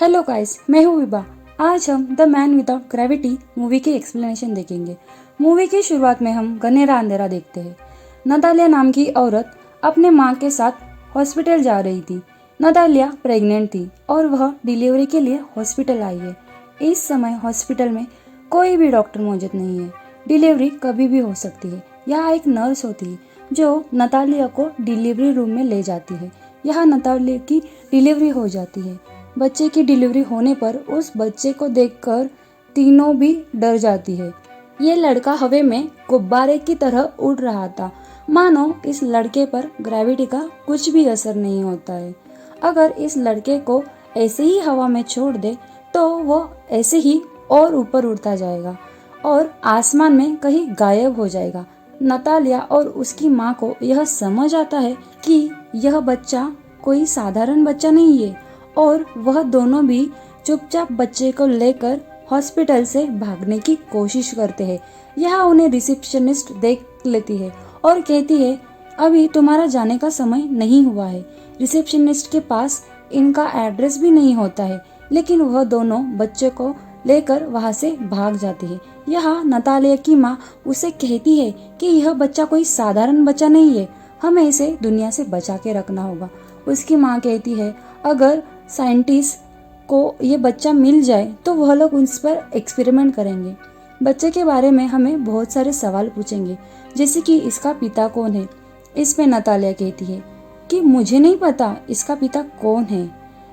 Hello guys, मैं हूँ विभा। आज हम the man without gravity movie की एक्सप्लेनेशन देखेंगे। मूवी की शुरुआत में हम घनेरा अंधेरा देखते हैं। नतालिया नाम की औरत अपने माँ के साथ हॉस्पिटल जा रही थी। नतालिया प्रेग्नेंट थी और वह डिलीवरी के लिए हॉस्पिटल आई है। इस समय हॉस्पिटल में कोई भी डॉक्टर मौजूद नहीं है। डिलीवरी कभी भी हो सकती है। यहाँ एक नर्स होती है जो नतालिया को डिलीवरी रूम में ले जाती है। यहाँ नतालिया की डिलीवरी हो जाती है। बच्चे की डिलीवरी होने पर उस बच्चे को देखकर तीनों भी डर जाती है। ये लड़का हवा में गुब्बारे की तरह उड़ रहा था, मानो इस लड़के पर ग्रेविटी का कुछ भी असर नहीं होता है। अगर इस लड़के को ऐसे ही हवा में छोड़ दे तो वो ऐसे ही और ऊपर उड़ता जाएगा और आसमान में कहीं गायब हो जाएगा। नतालिया और उसकी माँ को यह समझ आता है कि यह बच्चा कोई साधारण बच्चा नहीं है और वह दोनों भी चुपचाप बच्चे को लेकर हॉस्पिटल से भागने की कोशिश करते हैं। यहाँ उन्हें रिसेप्शनिस्ट देख लेती है और कहती है, अभी तुम्हारा जाने का समय नहीं हुआ है। रिसेप्शनिस्ट के पास इनका एड्रेस भी नहीं होता है, लेकिन वह दोनों बच्चे को लेकर वहां से भाग जाती है। यहाँ नतालिया की माँ उसे कहती है कि यह बच्चा कोई साधारण बच्चा नहीं है, हमें इसे दुनिया से बचा के रखना होगा। उसकी माँ कहती है, अगर साइंटिस्ट को ये बच्चा मिल जाए तो वह लोग उस पर एक्सपेरिमेंट करेंगे। बच्चे के बारे में हमें बहुत सारे सवाल पूछेंगे, जैसे कि इसका पिता कौन है। इस पे नतालिया कहती है कि मुझे नहीं पता इसका पिता कौन है।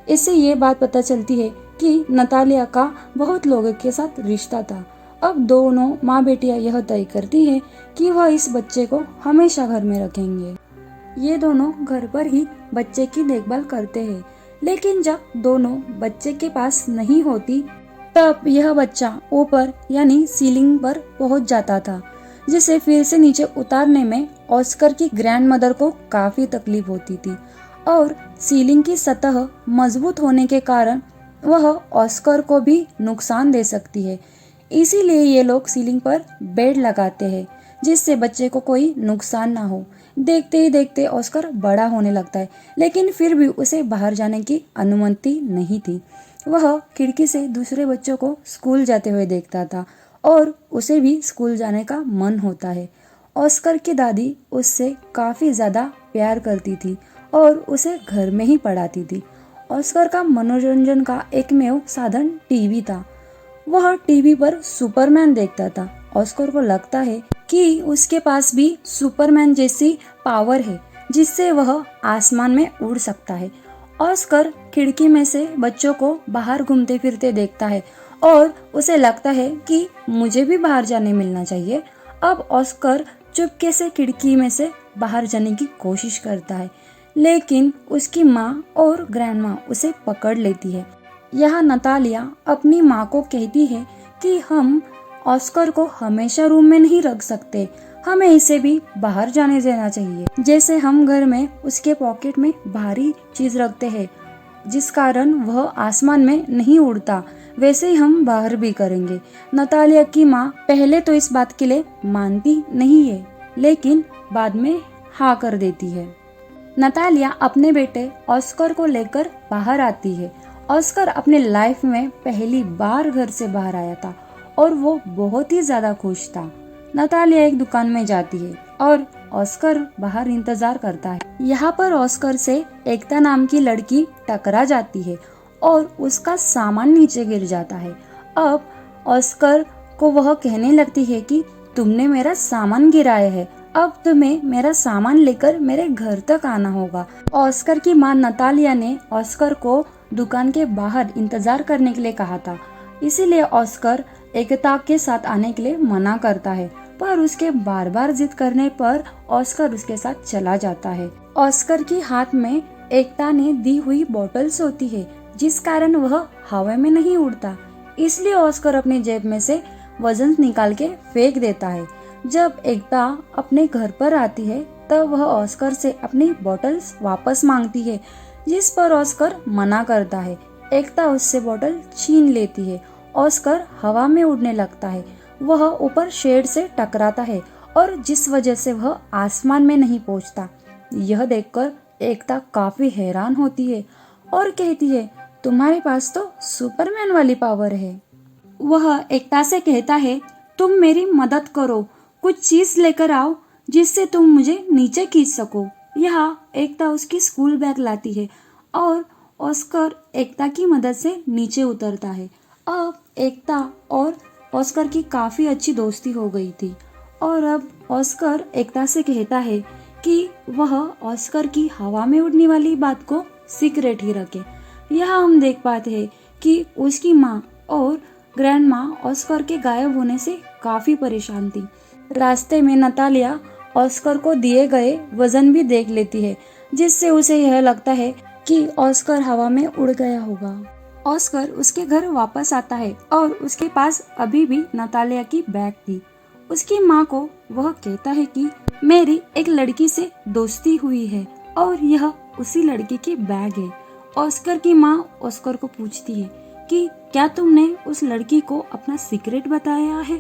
इससे ये बात पता चलती है कि नतालिया का बहुत लोगों के साथ रिश्ता था। अब दोनों माँ बेटियां यह तय करती है कि वह इस बच्चे को हमेशा घर में रखेंगे। ये दोनों घर पर ही बच्चे की देखभाल करते हैं, लेकिन जब दोनों बच्चे के पास नहीं होती तब यह बच्चा ऊपर यानी सीलिंग पर पहुंच जाता था, जिसे फिर से नीचे उतारने में ऑस्कर की ग्रैंडमदर को काफी तकलीफ होती थी और सीलिंग की सतह मजबूत होने के कारण वह ऑस्कर को भी नुकसान दे सकती है। इसीलिए ये लोग सीलिंग पर बेड लगाते हैं जिससे बच्चे को कोई नुकसान ना हो। देखते ही देखते ऑस्कर बड़ा होने लगता है, लेकिन फिर भी उसे बाहर जाने की अनुमति नहीं थी। वह खिड़की से दूसरे बच्चों को स्कूल जाते हुए देखता था और उसे भी स्कूल जाने का मन होता है। ऑस्कर की दादी उससे काफी ज्यादा प्यार करती थी और उसे घर में ही पढ़ाती थी। ऑस्कर का मनोरंजन का एकमेव साधन टीवी था। वह टीवी पर सुपरमैन देखता था। ऑस्कर को लगता है कि उसके पास भी सुपरमैन जैसी पावर है जिससे वह आसमान में उड़ सकता है। ऑस्कर खिड़की में से बच्चों को बाहर घूमते फिरते देखता है और उसे लगता है कि मुझे भी बाहर जाने मिलना चाहिए। अब ऑस्कर चुपके से खिड़की में से बाहर जाने की कोशिश करता है, लेकिन उसकी माँ और ग्रैंड माँ उसे पकड़ लेती है। यहाँ नतालिया अपनी माँ को कहती है कि हम ऑस्कर को हमेशा रूम में नहीं रख सकते, हमें इसे भी बाहर जाने देना चाहिए। जैसे हम घर में उसके पॉकेट में भारी चीज रखते हैं जिस कारण वह आसमान में नहीं उड़ता, वैसे ही हम बाहर भी करेंगे। नतालिया की माँ पहले तो इस बात के लिए मानती नहीं है, लेकिन बाद में हाँ कर देती है। नतालिया अपने बेटे ऑस्कर को लेकर बाहर आती है। ऑस्कर अपने लाइफ में पहली बार घर से बाहर आया था और वो बहुत ही ज्यादा खुश था। नतालिया एक दुकान में जाती है और ऑस्कर बाहर इंतजार करता है। यहाँ पर ऑस्कर से एकता नाम की लड़की टकरा जाती है और उसका सामान नीचे गिर जाता है। अब ऑस्कर को वह कहने लगती है कि तुमने मेरा सामान गिराया है, अब तुम्हें मेरा सामान लेकर मेरे घर तक आना होगा। ऑस्कर की माँ नतालिया ने ऑस्कर को दुकान के बाहर इंतजार करने के लिए कहा था, इसीलिए ऑस्कर एकता के साथ आने के लिए मना करता है, पर उसके बार बार जिद करने पर ऑस्कर उसके साथ चला जाता है। ऑस्कर की हाथ में एकता ने दी हुई बॉटल्स होती है जिस कारण वह हवा में नहीं उड़ता, इसलिए ऑस्कर अपनी जेब में से वजन निकाल के फेंक देता है। जब एकता अपने घर पर आती है तब वह ऑस्कर से अपनी बॉटल्स वापस मांगती है, जिस पर ऑस्कर मना करता है। एकता उससे बॉटल छीन लेती है। ऑस्कर हवा में उड़ने लगता है। वह ऊपर शेड से टकराता है और जिस वजह से वह आसमान में नहीं पहुंचता। यह देखकर एकता काफी हैरान होती है और कहती है, तुम्हारे पास तो सुपरमैन वाली पावर है। वह एकता से कहता है, तुम मेरी मदद करो, कुछ चीज लेकर आओ जिससे तुम मुझे नीचे खींच सको। यहाँ एकता उसकी स्कूल बैग लाती है और ऑस्कर एकता की मदद से नीचे उतरता है। अब एकता और ऑस्कर की काफी अच्छी दोस्ती हो गई थी और अब ऑस्कर एकता से कहता है कि वह ऑस्कर की हवा में उड़ने वाली बात को सीक्रेट ही रखे। यहाँ हम देख पाते हैं कि उसकी माँ और ग्रैंड माँ ऑस्कर के गायब होने से काफी परेशान थी। रास्ते में नतालिया ऑस्कर को दिए गए वजन भी देख लेती है, जिससे उसे यह लगता है कि ऑस्कर हवा में उड़ गया होगा। ऑस्कर उसके घर वापस आता है और उसके पास अभी भी नतालिया की बैग थी। उसकी माँ को वह कहता है कि मेरी एक लड़की से दोस्ती हुई है और यह उसी लड़की की बैग है। ऑस्कर की माँ ऑस्कर को पूछती है कि क्या तुमने उस लड़की को अपना सीक्रेट बताया है,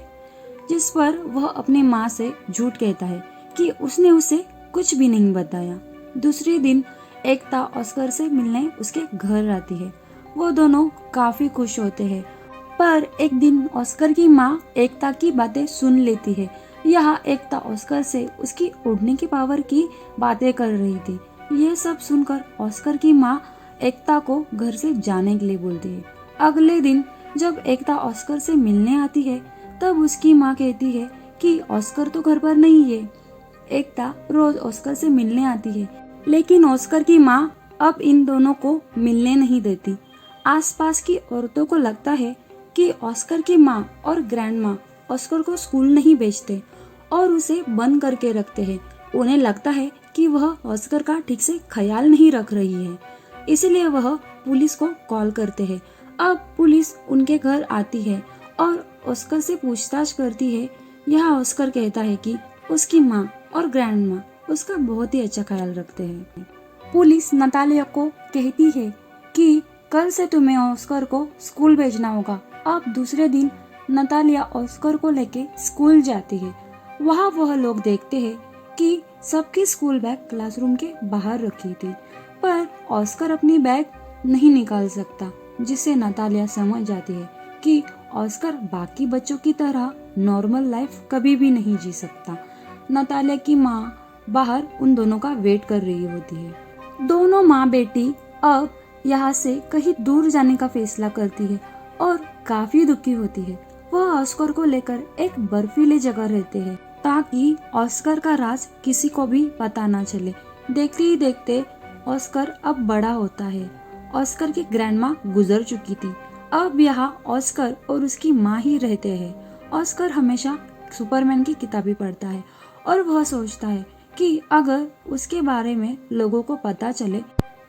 जिस पर वह अपनी माँ से झूठ कहता है कि उसने उसे कुछ भी नहीं बताया। दूसरे दिन एकता ऑस्कर से मिलने उसके घर आती है। वो दोनों काफी खुश होते हैं, पर एक दिन ऑस्कर की माँ एकता की बातें सुन लेती है। यहाँ एकता ऑस्कर से उसकी उड़ने की पावर की बातें कर रही थी। यह सब सुनकर ऑस्कर की माँ एकता को घर से जाने के लिए बोलती है। अगले दिन जब एकता ऑस्कर से मिलने आती है, तब उसकी माँ कहती है कि ऑस्कर तो घर पर नहीं है। एकता रोज ऑस्कर से मिलने आती है, लेकिन ऑस्कर की माँ अब इन दोनों को मिलने नहीं देती। आसपास की औरतों को लगता है कि ऑस्कर की माँ और ग्रैंड माँ ऑस्कर को स्कूल नहीं भेजते और उसे बंद करके रखते हैं। उन्हें लगता है कि वह ऑस्कर का ठीक से ख्याल नहीं रख रही है, इसलिए वह पुलिस को कॉल करते हैं। अब पुलिस उनके घर आती है और ऑस्कर से पूछताछ करती है। यहाँ ऑस्कर कहता है कि उसकी माँ और ग्रैंड माँ उसका बहुत ही अच्छा ख्याल रखते हैं। पुलिस नतालिया को कहती है कि कल से तुम्हें ऑस्कर को स्कूल भेजना होगा। अब दूसरे दिन नतालिया ऑस्कर को लेके स्कूल जाती है। वहाँ वह लोग देखते हैं कि सबकी स्कूल बैग क्लासरूम के बाहर रखी थी, पर ऑस्कर अपनी बैग नहीं निकाल सकता, जिससे नतालिया समझ जाती है कि ऑस्कर बाकी बच्चों की तरह नॉर्मल लाइफ कभी भी नहीं जी सकता। नतालिया की माँ बाहर उन दोनों का वेट कर रही होती है। दोनों माँ बेटी अब यहाँ से कहीं दूर जाने का फैसला करती है और काफी दुखी होती है। वह ऑस्कर को लेकर एक बर्फीली जगह रहते हैं ताकि ऑस्कर का राज किसी को भी पता ना चले। देखते ही देखते ऑस्कर अब बड़ा होता है। ऑस्कर की ग्रैंडमा गुजर चुकी थी। अब यहाँ ऑस्कर और उसकी माँ ही रहते हैं। ऑस्कर हमेशा सुपरमैन की किताबें पढ़ता है और वह सोचता है कि अगर उसके बारे में लोगों को पता चले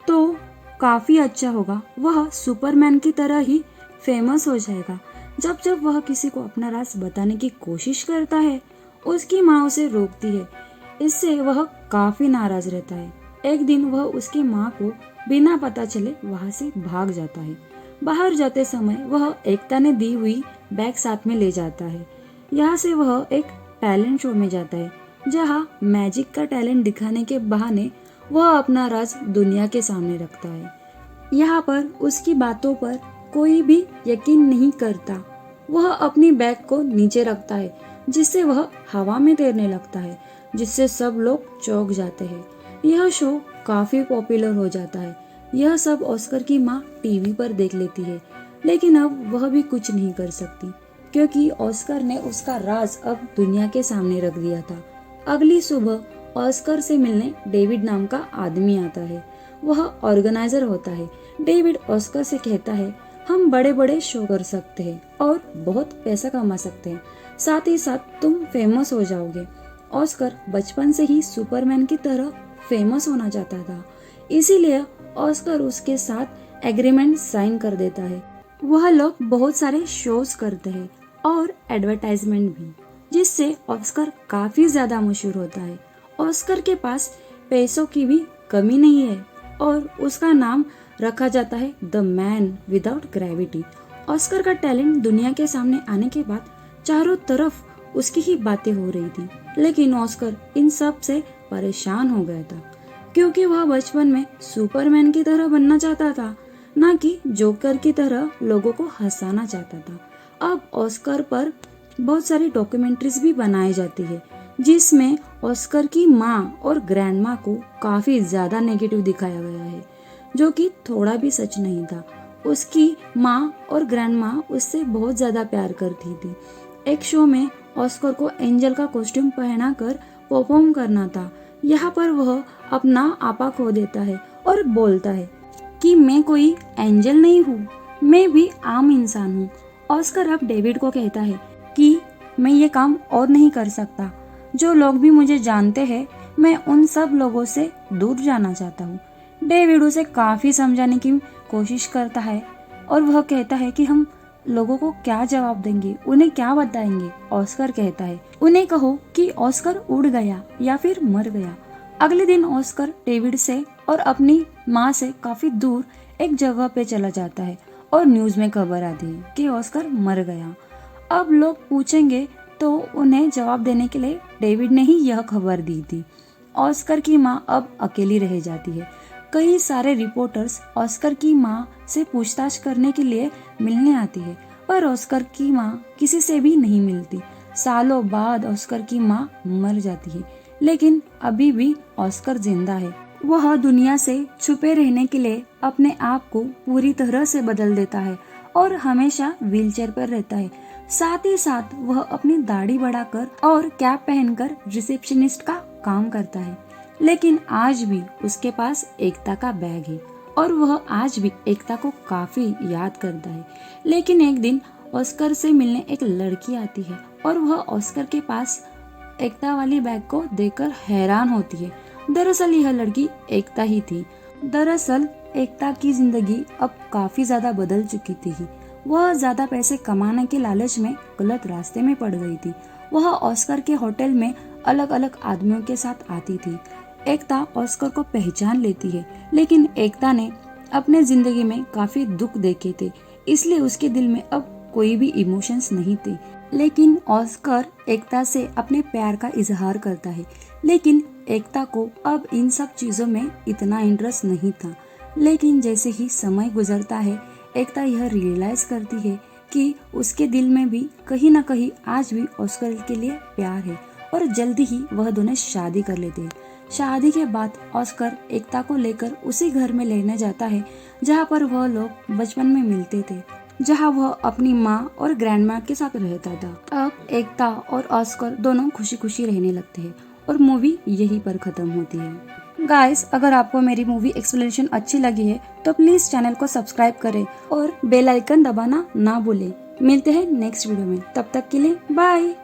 तो काफी अच्छा होगा। वह सुपरमैन की तरह ही फेमस हो जाएगा। जब जब वह किसी को अपना राज बताने की कोशिश करता है, उसकी माँ उसे रोकती है। इससे वह काफी नाराज रहता है। एक दिन वह उसकी माँ को बिना पता चले वहाँ से भाग जाता है। बाहर जाते समय वह एकता ने दी हुई बैग साथ में ले जाता है। यहाँ से वह एक टैलेंट शो में जाता है, जहाँ मैजिक का टैलेंट दिखाने के बहाने वह अपना राज दुनिया के सामने रखता है। यहाँ पर उसकी बातों पर कोई भी यकीन नहीं करता। वह अपनी बैग को नीचे रखता है, जिससे वह हवा में तैरने लगता है, जिससे सब लोग चौंक जाते हैं। यह शो काफी पॉपुलर हो जाता है। यह सब ऑस्कर की माँ टीवी पर देख लेती है, लेकिन अब वह भी कुछ नहीं कर सकती, क्योंकि ऑस्कर ने उसका राज अब दुनिया के सामने रख दिया था। अगली सुबह ऑस्कर से मिलने डेविड नाम का आदमी आता है। वह ऑर्गेनाइजर होता है। डेविड ऑस्कर से कहता है, हम बड़े बड़े शो कर सकते हैं और बहुत पैसा कमा सकते हैं, साथ ही साथ तुम फेमस हो जाओगे। ऑस्कर बचपन से ही सुपरमैन की तरह फेमस होना चाहता था, इसीलिए ऑस्कर उसके साथ एग्रीमेंट साइन कर देता है। वह लोग बहुत सारे शोज करते हैं और एडवर्टाइजमेंट भी, जिससे ऑस्कर काफी ज्यादा मशहूर होता है। ऑस्कर के पास पैसों की भी कमी नहीं है और उसका नाम रखा जाता है the man without gravity. Oscar का टैलेंट दुनिया के सामने आने के बाद चारों तरफ उसकी ही बातें हो रही थी, लेकिन ऑस्कर इन सब से परेशान हो गया था, क्योंकि वह बचपन में सुपरमैन की तरह बनना चाहता था। ना कि जोकर की तरह लोगों को हंसाना चाहता था। अब ऑस्कर पर बहुत सारी डॉक्यूमेंट्रीज भी बनाई जाती है जिसमें ऑस्कर की माँ और ग्रैंड माँ को काफी ज्यादा नेगेटिव दिखाया गया है, जो कि थोड़ा भी सच नहीं था। उसकी माँ और ग्रैंड माँ उससे बहुत ज्यादा प्यार करती थी। एक शो में ऑस्कर को एंजल का कॉस्ट्यूम पहनाकर परफॉर्म करना था। यहाँ पर वह अपना आपा खो देता है और बोलता है कि मैं कोई एंजल नहीं हूँ, मैं भी आम इंसान हूँ। ऑस्कर अब डेविड को कहता है कि मैं ये काम और नहीं कर सकता। जो लोग भी मुझे जानते हैं, मैं उन सब लोगों से दूर जाना चाहता हूँ। डेविड उसे काफी समझाने की कोशिश करता है और वह कहता है कि हम लोगों को क्या जवाब देंगे, उन्हें क्या बताएंगे। ऑस्कर कहता है उन्हें कहो कि ऑस्कर उड़ गया या फिर मर गया। अगले दिन ऑस्कर डेविड से और अपनी माँ से काफी दूर एक जगह पे चला जाता है और न्यूज में खबर आती है कि ऑस्कर मर गया। अब लोग पूछेंगे तो उन्हें जवाब देने के लिए डेविड ने ही यह खबर दी थी। ऑस्कर की माँ अब अकेली रह जाती है। कई सारे रिपोर्टर्स ऑस्कर की माँ से पूछताछ करने के लिए मिलने आती है, पर ऑस्कर की माँ किसी से भी नहीं मिलती। सालों बाद ऑस्कर की माँ मर जाती है, लेकिन अभी भी ऑस्कर जिंदा है। वह दुनिया से छुपे रहने के लिए अपने आप को पूरी तरह से बदल देता है और हमेशा व्हीलचेयर पर रहता है। साथ ही साथ वह अपनी दाढ़ी बढ़ाकर और कैप पहनकर रिसेप्शनिस्ट का काम करता है। लेकिन आज भी उसके पास एकता का बैग है और वह आज भी एकता को काफी याद करता है। लेकिन एक दिन ऑस्कर से मिलने एक लड़की आती है और वह ऑस्कर के पास एकता वाली बैग को देखकर हैरान होती है। दरअसल यह लड़की एकता ही थी। दरअसल एकता की जिंदगी अब काफी ज्यादा बदल चुकी थी। वह ज्यादा पैसे कमाने के लालच में गलत रास्ते में पड़ गई थी। वह ऑस्कर के होटल में अलग अलग आदमियों के साथ आती थी। एकता ऑस्कर को पहचान लेती है, लेकिन एकता ने अपने जिंदगी में काफी दुख देखे थे, इसलिए उसके दिल में अब कोई भी इमोशंस नहीं थे। लेकिन ऑस्कर एकता से अपने प्यार का इजहार करता है, लेकिन एकता को अब इन सब चीजों में इतना इंटरेस्ट नहीं था। लेकिन जैसे ही समय गुजरता है, एकता यह रियलाइज करती है कि उसके दिल में भी कहीं ना कहीं आज भी ऑस्कर के लिए प्यार है और जल्दी ही वह दोनों शादी कर लेते हैं। शादी के बाद ऑस्कर एकता को लेकर उसी घर में लेने जाता है जहाँ पर वह लोग बचपन में मिलते थे, जहाँ वह अपनी माँ और ग्रैंड माँ के साथ रहता था। अब एकता और ऑस्कर दोनों खुशी खुशी रहने लगते हैं और मूवी यहीं पर खत्म होती है। गाइस, अगर आपको मेरी मूवी एक्सप्लेनेशन अच्छी लगी है तो प्लीज चैनल को सब्सक्राइब करें और बेल आइकन दबाना ना भूलें। मिलते हैं नेक्स्ट वीडियो में, तब तक के लिए बाय।